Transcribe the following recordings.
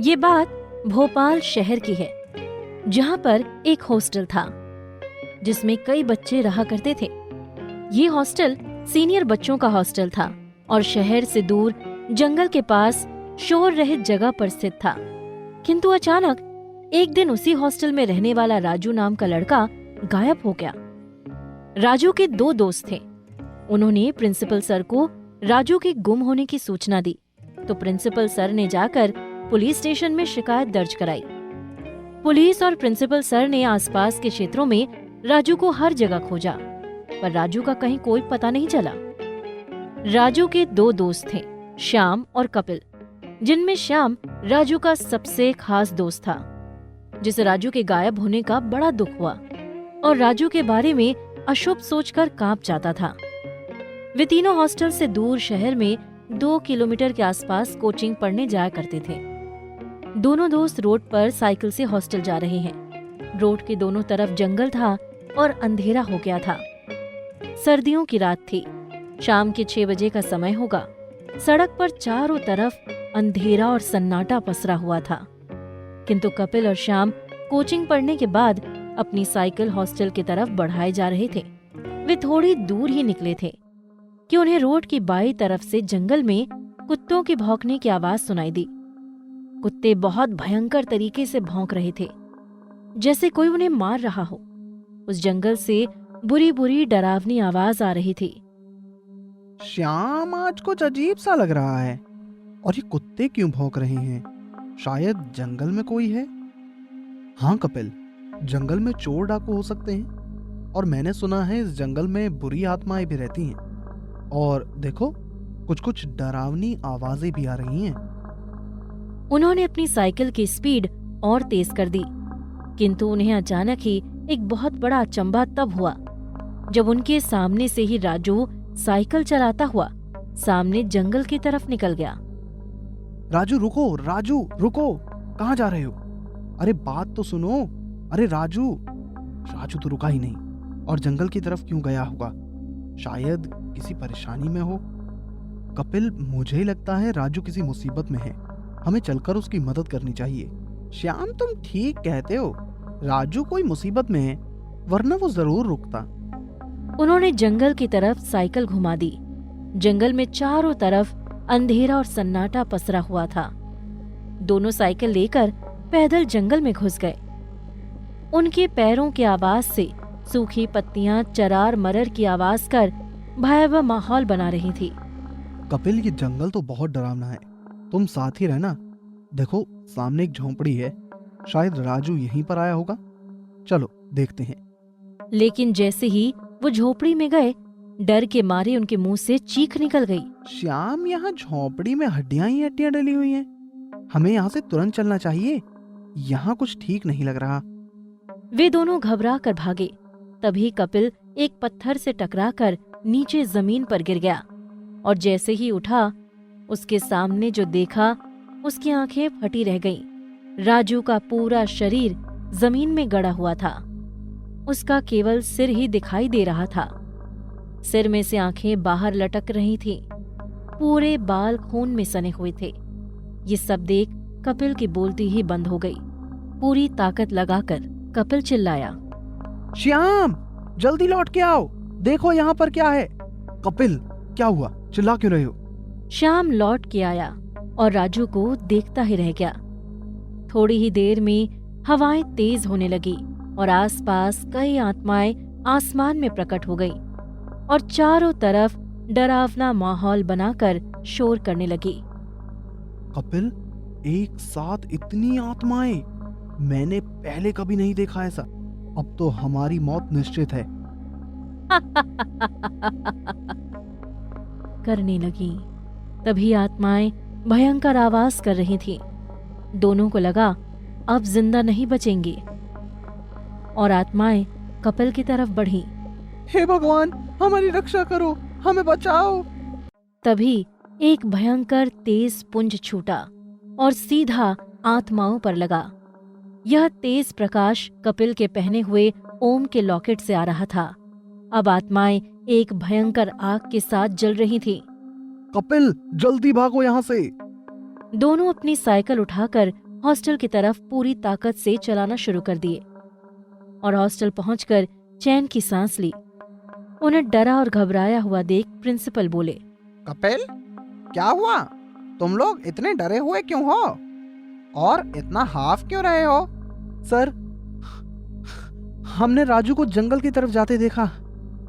ये बात भोपाल शहर की है, जहाँ पर एक हॉस्टल था जिसमें कई बच्चे रहा करते थे। ये हॉस्टल सीनियर बच्चों का हॉस्टल था और शहर से दूर जंगल के पास शोर रहित जगह पर स्थित था। किंतु अचानक एक दिन उसी हॉस्टल में रहने वाला राजू नाम का लड़का गायब हो गया। राजू के दो दोस्त थे। उन्होंने प्रिंसिपल सर को राजू के गुम होने की सूचना दी तो प्रिंसिपल सर ने जाकर पुलिस स्टेशन में शिकायत दर्ज कराई। पुलिस और प्रिंसिपल सर ने आसपास के क्षेत्रों में राजू को हर जगह खोजा, पर राजू का कहीं कोई पता नहीं चला। राजू के दो दोस्त थे, श्याम और कपिल, जिनमें श्याम राजू का सबसे खास दोस्त था, जिसे राजू के गायब होने का बड़ा दुख हुआ और राजू के बारे में अशुभ सोचकर कांप जाता था। वे तीनों हॉस्टल से दूर शहर में 2 किलोमीटर के आसपास कोचिंग पढ़ने जाया करते थे। दोनों दोस्त रोड पर साइकिल से हॉस्टल जा रहे हैं। रोड के दोनों तरफ जंगल था और अंधेरा हो गया था। सर्दियों की रात थी, शाम के 6 बजे का समय होगा। सड़क पर चारों तरफ अंधेरा और सन्नाटा पसरा हुआ था, किंतु कपिल और श्याम कोचिंग पढ़ने के बाद अपनी साइकिल हॉस्टल की तरफ बढ़ाए जा रहे थे। वे थोड़ी दूर ही निकले थे कि उन्हें रोड की बाईं तरफ से जंगल में कुत्तों के भौंकने की आवाज सुनाई दी। कुत्ते बहुत भयंकर तरीके से भौंक रहे थे, जैसे कोई उन्हें मार रहा हो। उस जंगल से बुरी बुरी डरावनी आवाज आ रही थी। श्याम, आज कुछ अजीब सा लग रहा है। और ये कुत्ते क्यों भौंक रहे हैं? शायद जंगल में कोई है। हाँ कपिल, जंगल में चोर डाकू हो सकते हैं और मैंने सुना है इस जंगल में बुरी आत्माएं भी रहती हैं। और देखो, कुछ कुछ डरावनी आवाजें भी आ रही हैं। उन्होंने अपनी साइकिल की स्पीड और तेज कर दी, किंतु उन्हें अचानक ही एक बहुत बड़ा अचंभा तब हुआ जब उनके सामने से ही राजू साइकिल चलाता हुआ सामने जंगल की तरफ निकल गया। राजू रुको, राजू रुको, कहाँ जा रहे हो? अरे बात तो सुनो। अरे राजू। राजू तो रुका ही नहीं और जंगल की तरफ क्यों गया होगा? शायद किसी परेशानी में हो। कपिल, मुझे ही लगता है राजू किसी मुसीबत में है। हमें चलकर उसकी मदद करनी चाहिए। श्याम, तुम ठीक कहते हो। राजू कोई मुसीबत में है, वरना वो जरूर रुकता। उन्होंने जंगल की तरफ साइकिल घुमा दी। जंगल में चारों तरफ अंधेरा और सन्नाटा पसरा हुआ था। दोनों साइकिल लेकर पैदल जंगल में घुस गए। उनके पैरों की आवाज से सूखी पत्तियां चरार मरर की आवाज कर भयावह माहौल बना रही थी। कपिल, ये जंगल तो बहुत डरावना है। तुम साथ ही रहना। देखो, सामने एक झोंपड़ी है। शायद राजू यहीं पर आया होगा। चलो देखते हैं। लेकिन जैसे ही वो झोपड़ी में गए, डर के मारे उनके मुंह से चीख निकल गई। श्याम, यहाँ झोंपड़ी में हड्डियां ही हड्डियां डली हुई हैं। हमें यहाँ से तुरंत चलना चाहिए। यहाँ कुछ ठीक नहीं लग रहा। वे दोनों घबरा कर भागे। तभी कपिल एक पत्थर से टकराकर नीचे जमीन पर गिर गया और जैसे ही उठा, उसके सामने जो देखा, उसकी आंखें फटी रह गईं। राजू का पूरा शरीर जमीन में गड़ा हुआ था। उसका केवल सिर ही दिखाई दे रहा था। सिर में से आंखें बाहर लटक रही थीं। पूरे बाल खून में सने हुए थे। ये सब देख कपिल की बोलती ही बंद हो गई। पूरी ताकत लगाकर कपिल चिल्लाया, श्याम, जल्दी लौट के आओ। देखो यहाँ पर क्या है। कपिल, क्या हुआ? चिल्ला क्यों रहे हो? श्याम लौट के आया और राजू को देखता ही रह गया। थोड़ी ही देर में हवाएं तेज होने लगी और आसपास कई आत्माएं आसमान में प्रकट हो गईं और चारों तरफ डरावना माहौल बनाकर शोर करने लगी। कपिल, एक साथ इतनी आत्माएं मैंने पहले कभी नहीं देखा ऐसा। अब तो हमारी मौत निश्चित है। करने लगी। तभी आत्माएं भयंकर आवाज कर रही थीं। दोनों को लगा अब जिंदा नहीं बचेंगे और आत्माएं कपिल की तरफ बढ़ीं। हे भगवान, हमारी रक्षा करो, हमें बचाओ। तभी एक भयंकर तेज पुंज छूटा और सीधा आत्माओं पर लगा। यह तेज प्रकाश कपिल के पहने हुए ओम के लॉकेट से आ रहा था। अब आत्माएं एक भयंकर आग के साथ जल रही थीं। कपिल, जल्दी भागो यहाँ से। दोनों अपनी साइकिल उठाकर हॉस्टल की तरफ पूरी ताकत से चलाना शुरू कर दिए और हॉस्टल पहुंचकर चैन की सांस ली। उन्हें डरा और घबराया हुआ देख प्रिंसिपल बोले, कपिल, क्या हुआ? तुम लोग इतने डरे हुए क्यों हो और इतना हाफ क्यों रहे हो? सर, हमने राजू को जंगल की तरफ जाते देखा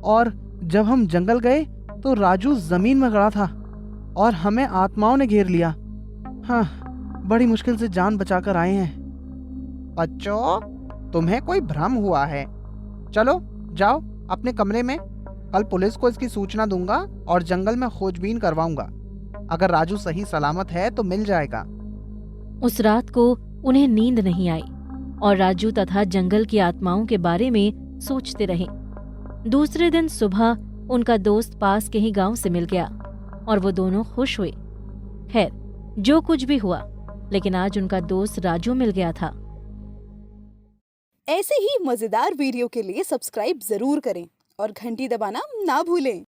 और जब हम जंगल गए तो राजू जमीन में गड़ा था और हमें आत्माओं ने घेर लिया। हाँ, बड़ी मुश्किल से जान बचाकर आए हैं। बच्चों, तुम्हें कोई भ्रम हुआ है। चलो जाओ अपने कमरे में। कल पुलिस को इसकी सूचना दूंगा और जंगल में खोजबीन करवाऊंगा। अगर राजू सही सलामत है तो मिल जाएगा। उस रात को उन्हें नींद नहीं आई और राजू तथा जंगल की आत्माओं के बारे में सोचते रहे। दूसरे दिन सुबह उनका दोस्त पास के ही गांव से मिल गया और वो दोनों खुश हुए। खैर, जो कुछ भी हुआ, लेकिन आज उनका दोस्त राजू मिल गया था। ऐसे ही मजेदार वीडियो के लिए सब्सक्राइब जरूर करें और घंटी दबाना ना भूलें।